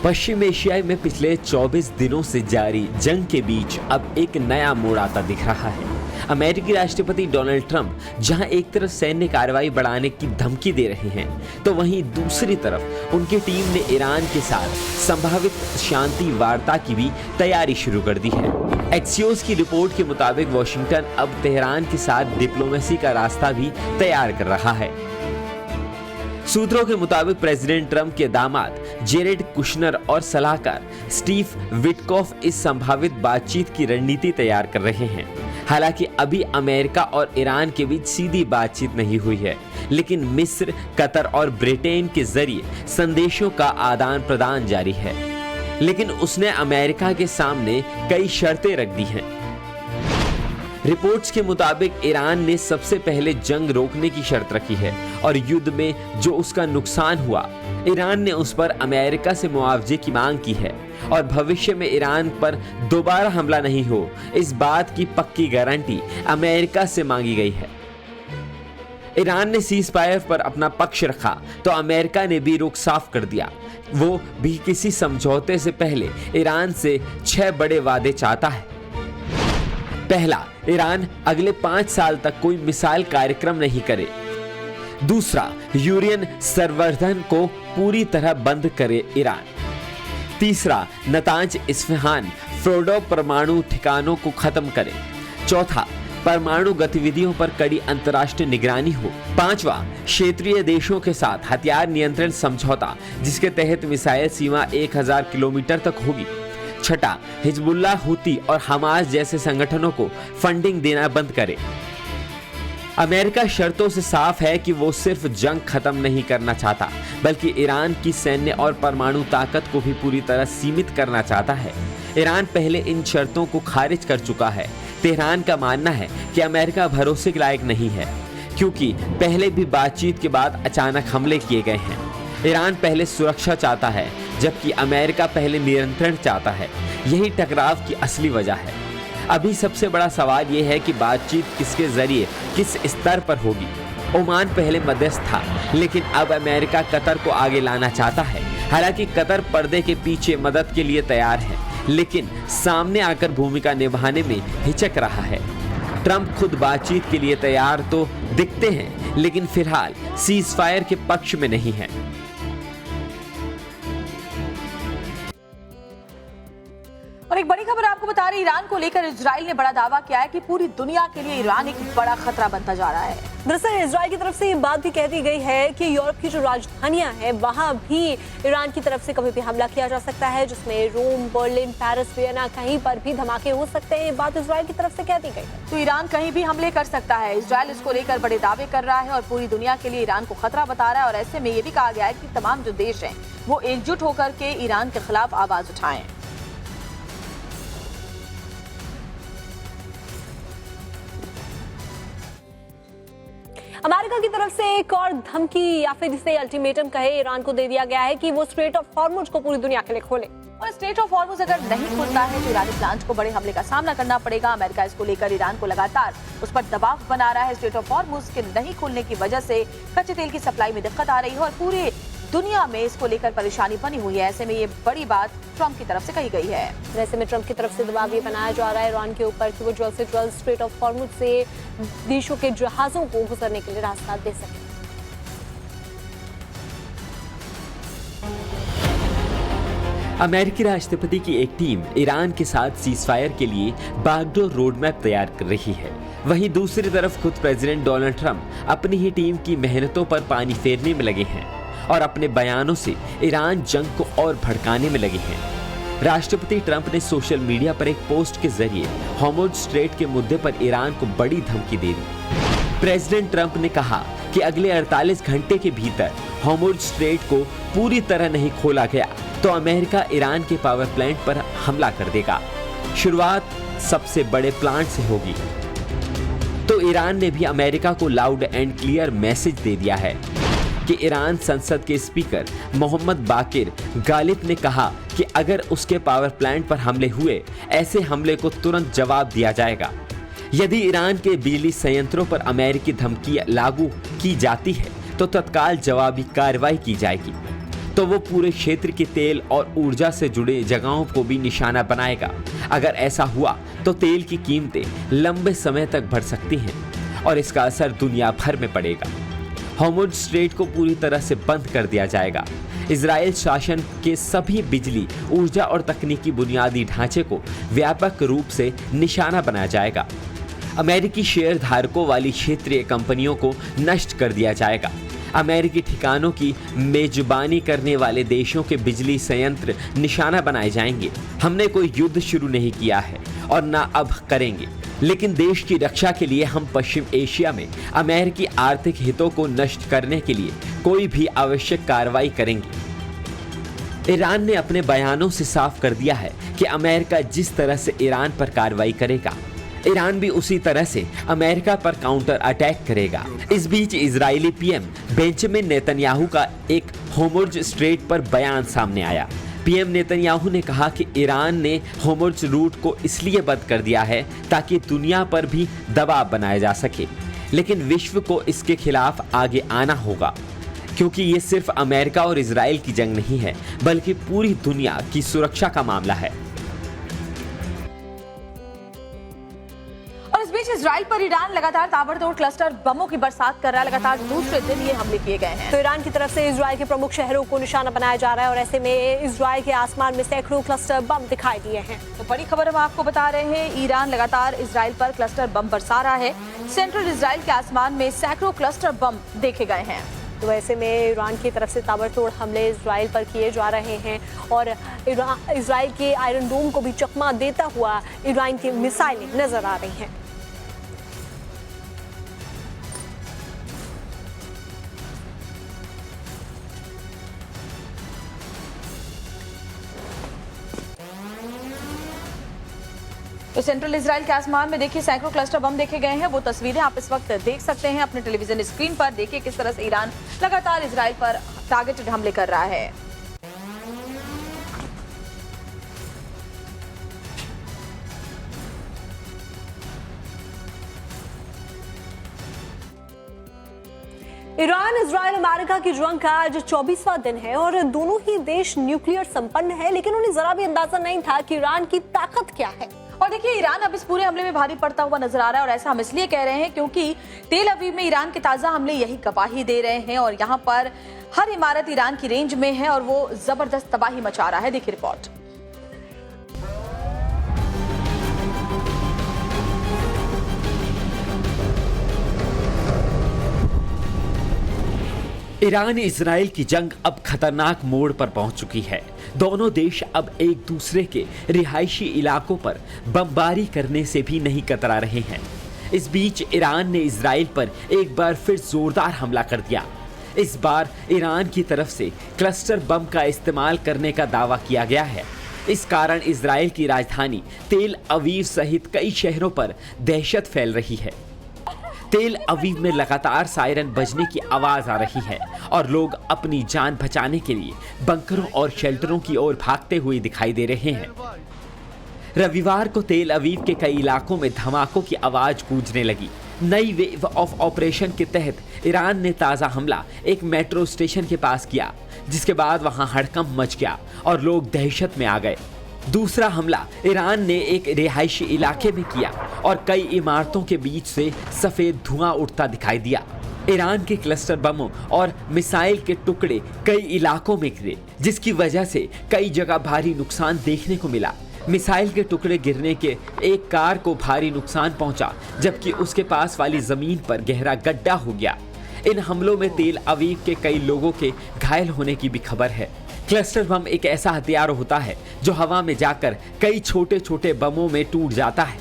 पश्चिम Asia में पिछले 24 दिनों से जारी जंग के बीच अब एक नया मोड़ आता दिख रहा है। अमेरिकी राष्ट्रपति डोनाल्ड ट्रंप जहां एक तरफ सैन्य कार्रवाई बढ़ाने की धमकी दे रहे हैं, तो वहीं दूसरी तरफ उनकी टीम ने ईरान के साथ संभावित शांति वार्ता की भी तैयारी शुरू कर दी है। एक्सियोस की रिपोर्ट के मुताबिक वॉशिंगटन अब तेहरान के साथ डिप्लोमेसी का रास्ता भी तैयार कर रहा है। सूत्रों के मुताबिक प्रेसिडेंट ट्रंप के दामाद जेरेड कुशनर और सलाहकार स्टीव विटकॉफ इस संभावित बातचीत की रणनीति तैयार कर रहे हैं। हालांकि अभी अमेरिका और ईरान के बीच सीधी बातचीत नहीं हुई है, लेकिन मिस्र, कतर और ब्रिटेन के जरिए संदेशों का आदान प्रदान जारी है। लेकिन उसने अमेरिका के सामने कई शर्तें रख दी हैं। रिपोर्ट्स के मुताबिक ईरान ने सबसे पहले जंग रोकने की शर्त रखी है और युद्ध में जो उसका नुकसान हुआ, ईरान ने उस पर अमेरिका से मुआवजे की मांग की है और भविष्य में ईरान पर दोबारा हमला नहीं हो, इस बात की पक्की गारंटी अमेरिका से मांगी गई है। ईरान ने सीज फायर पर अपना पक्ष रखा तो अमेरिका ने भी रुख साफ कर दिया। वो भी किसी समझौते से पहले ईरान से 6 बड़े वादे चाहता है। पहला, ईरान अगले 5 साल तक कोई मिसाइल कार्यक्रम नहीं करे। दूसरा, यूरेनियम संवर्धन को पूरी तरह बंद करे ईरान। तीसरा, नतांज, इस्फहान, फोर्डो परमाणु ठिकानों को खत्म करे। चौथा, परमाणु गतिविधियों पर कड़ी अंतर्राष्ट्रीय निगरानी हो। पांचवा, क्षेत्रीय देशों के साथ हथियार नियंत्रण समझौता, जिसके तहत मिसाइल सीमा 1000 किलोमीटर तक होगी। छठा, हिजबुल्लाह, हुती और हमास जैसे संगठनों को फंडिंग देना बंद करे। अमेरिका शर्तों से साफ है कि वो सिर्फ जंग खत्म नहीं करना चाहता, बल्कि ईरान की सैन्य और परमाणु ताकत को भी पूरी तरह सीमित करना चाहता है। ईरान पहले इन शर्तों को खारिज कर चुका है। तेहरान का मानना है कि अमेरिका भरोसे के लायक नहीं है, क्योंकि पहले भी बातचीत के बाद अचानक हमले किए गए हैं। ईरान पहले सुरक्षा चाहता है, जबकि अमेरिका पहले नियंत्रण चाहता है। यही टकराव की असली वजह है। अभी सबसे बड़ा सवाल यह है कि बातचीत किसके जरिए, किस स्तर पर होगी। ओमान पहले मध्यस्थ था, लेकिन अब अमेरिका कतर को आगे लाना चाहता है। हालांकि कतर पर्दे के पीछे मदद के लिए तैयार है, लेकिन सामने आकर भूमिका निभाने में हिचक रहा है। ट्रंप खुद बातचीत के लिए तैयार तो दिखते हैं, लेकिन फिलहाल सीज फायर के पक्ष में नहीं है। और एक बड़ी खबर आपको बता रही, ईरान को लेकर इजराइल ने बड़ा दावा किया है कि पूरी दुनिया के लिए ईरान एक बड़ा खतरा बनता जा रहा है। दरअसल इजराइल की तरफ से ये बात भी कह दी गई है कि यूरोप की जो राजधानियां हैं वहां भी ईरान की तरफ से कभी भी हमला किया जा सकता है, जिसमें रोम, बर्लिन, पेरिस, वियना, कहीं पर भी धमाके हो सकते हैं। ये बात इजराइल की तरफ से कह दी गई है। तो ईरान कहीं भी हमले कर सकता है। इजराइल इसको लेकर बड़े दावे कर रहा है और पूरी दुनिया के लिए ईरान को खतरा बता रहा है। और ऐसे में ये भी कहा गया है कि तमाम जो देश हैं वो एकजुट होकर के ईरान के खिलाफ आवाज उठाएं। अमेरिका की तरफ से एक और धमकी या फिर इसे अल्टीमेटम कहे ईरान को दे दिया गया है कि वो स्ट्रेट ऑफ हॉर्मुज को पूरी दुनिया के लिए खोले। और स्ट्रेट ऑफ हॉर्मुज अगर नहीं खुलता है तो ईरानी प्लांट को बड़े हमले का सामना करना पड़ेगा। अमेरिका इसको लेकर ईरान को लगातार उस पर दबाव बना रहा है। स्ट्रेट ऑफ हॉर्मुज के नहीं खुलने की वजह से कच्चे तेल की सप्लाई में दिक्कत आ रही है और पूरे दुनिया में इसको लेकर परेशानी बनी हुई है। ऐसे में ये बड़ी बात ट्रंप की तरफ से कही गई है। ऐसे में ट्रंप की तरफ से दबाव ये बनाया जा रहा है ईरान के ऊपर कि वो जल्द से जल्द स्ट्रेट ऑफ हॉर्मुज से देशों के जहाजों को गुजरने के लिए रास्ता दे सके। अमेरिकी राष्ट्रपति की एक टीम ईरान के साथ सीजफायर के लिए बागडोर रोड मैप तैयार कर रही है। वहीं दूसरी तरफ खुद प्रेसिडेंट डोनाल्ड ट्रंप अपनी ही टीम की मेहनतों पर पानी फेरने में लगे हैं और अपने बयानों से ईरान जंग को और भड़काने में लगे हैं। राष्ट्रपति ट्रंप ने सोशल मीडिया पर एक पोस्ट के जरिए हॉर्मुज स्ट्रेट के मुद्दे पर ईरान को बड़ी धमकी दे दी। प्रेसिडेंट ट्रंप ने कहा कि अगले 48 घंटे के भीतर हॉर्मुज स्ट्रेट को पूरी तरह नहीं खोला गया तो अमेरिका ईरान के पावर प्लांट पर हमला कर देगा। शुरुआत सबसे बड़े प्लांट से होगी। तो ईरान ने भी अमेरिका को लाउड एंड क्लियर मैसेज दे दिया है कि ईरान संसद के स्पीकर मोहम्मद बाकिर गालिब ने कहा कि अगर उसके पावर प्लांट पर हमले हुए, ऐसे हमले को तुरंत जवाब दिया जाएगा। यदि ईरान के बिजली संयंत्रों पर अमेरिकी धमकी लागू की जाती है तो तत्काल जवाबी कार्रवाई की जाएगी। तो वो पूरे क्षेत्र के तेल और ऊर्जा से जुड़े जगहों को भी निशाना बनाएगा। अगर ऐसा हुआ तो तेल की कीमतें लंबे समय तक बढ़ सकती हैं और इसका असर दुनिया भर में पड़ेगा। हॉर्मुज़ स्ट्रेट को पूरी तरह से बंद कर दिया जाएगा। इजराइल शासन के सभी बिजली, ऊर्जा और तकनीकी बुनियादी ढांचे को व्यापक रूप से निशाना बनाया जाएगा। अमेरिकी शेयर धारकों वाली क्षेत्रीय कंपनियों को नष्ट कर दिया जाएगा। अमेरिकी ठिकानों की मेजबानी करने वाले देशों के बिजली संयंत्र निशाना बनाए जाएंगे। हमने कोई युद्ध शुरू नहीं किया है और ना अब करेंगे, लेकिन देश की रक्षा के लिए हम पश्चिम एशिया में अमेरिकी आर्थिक हितों को नष्ट करने के लिए कोई भी आवश्यक कार्रवाई करेंगे। ईरान ने अपने बयानों से साफ कर दिया है कि अमेरिका जिस तरह से ईरान पर कार्रवाई करेगा, ईरान भी उसी तरह से अमेरिका पर काउंटर अटैक करेगा। इस बीच इजरायली पीएम बेंजामिन नेतन्याहू का एक हॉर्मुज़ स्ट्रेट पर बयान सामने आया। पीएम नेतन्याहू ने कहा कि ईरान ने हॉर्मुज़ रूट को इसलिए बंद कर दिया है ताकि दुनिया पर भी दबाव बनाया जा सके, लेकिन विश्व को इसके खिलाफ आगे आना होगा, क्योंकि ये सिर्फ अमेरिका और इजराइल की जंग नहीं है, बल्कि पूरी दुनिया की सुरक्षा का मामला है। और इस बीच इजराइल पर ईरान लगातार ताबड़तोड़ क्लस्टर बमों की बरसात कर रहा है। लगातार दूसरे दिन ये हमले किए गए हैं। तो ईरान की तरफ से इजराइल के प्रमुख शहरों को निशाना बनाया जा रहा है और ऐसे में इजराइल के आसमान में सैकड़ों क्लस्टर बम दिखाई दिए हैं। तो बड़ी खबर हम आपको बता रहे हैं, ईरान लगातार इजराइल पर क्लस्टर बम बरसा रहा है। सेंट्रल इजराइल के आसमान में सैकड़ों क्लस्टर बम देखे गए हैं। तो ऐसे में ईरान की तरफ से ताबड़तोड़ हमले इजराइल पर किए जा रहे हैं और इजराइल के आयरन डोम को भी चकमा देता हुआ ईरान की मिसाइलें नजर आ रही हैं। तो सेंट्रल इजराइल के आसमान में देखिए सैकड़ों क्लस्टर बम देखे गए हैं। वो तस्वीरें आप इस वक्त देख सकते हैं अपने टेलीविजन स्क्रीन पर। देखिए किस तरह से ईरान लगातार इजराइल पर टारगेटेड हमले कर रहा है। ईरान, इजराइल, अमेरिका की जंग का आज 24वां दिन है और दोनों ही देश न्यूक्लियर संपन्न है, लेकिन उन्हें जरा भी अंदाजा नहीं था कि ईरान की ताकत क्या है। और देखिए ईरान अब इस पूरे हमले में भारी पड़ता हुआ नजर आ रहा है और ऐसा हम इसलिए कह रहे हैं क्योंकि तेल अवीव में ईरान के ताजा हमले यही गवाही दे रहे हैं और यहाँ पर हर इमारत ईरान की रेंज में है और वो जबरदस्त तबाही मचा रहा है। देखिए रिपोर्ट। ईरान इजराइल की जंग अब खतरनाक मोड़ पर पहुंच चुकी है। दोनों देश अब एक दूसरे के रिहायशी इलाकों पर बमबारी करने से भी नहीं कतरा रहे हैं। इस बीच ईरान ने इजराइल पर एक बार फिर जोरदार हमला कर दिया। इस बार ईरान की तरफ से क्लस्टर बम का इस्तेमाल करने का दावा किया गया है। इस कारण इजराइल की राजधानी तेल अवीव सहित कई शहरों पर दहशत फैल रही है। तेल अवीव में लगातार सायरन बजने की आवाज आ रही है और लोग अपनी जान बचाने के लिए बंकरों और शेल्टरों की ओर भागते हुए दिखाई दे रहे हैं। रविवार को तेल अवीव के कई इलाकों में धमाकों की आवाज गूंजने लगी। नई वेव ऑफ ऑपरेशन के तहत ईरान ने ताज़ा हमला एक मेट्रो स्टेशन के पास किया, जिसके बाद वहां हड़कंप मच गया और लोग दहशत में आ गए। दूसरा हमला ईरान ने एक रिहायशी इलाके में किया और कई इमारतों के बीच से सफेद धुआं उठता दिखाई दिया। ईरान के क्लस्टर बमों और मिसाइल के टुकड़े कई इलाकों में गिरे, जिसकी वजह से कई जगह भारी नुकसान देखने को मिला। मिसाइल के टुकड़े गिरने के एक कार को भारी नुकसान पहुंचा, जबकि उसके पास वाली जमीन पर गहरा गड्ढा हो गया। इन हमलों में तेल अवीव के कई लोगों के घायल होने की भी खबर है। क्लस्टर बम एक ऐसा हथियार होता है जो हवा में जाकर कई छोटे छोटे बमों में टूट जाता है।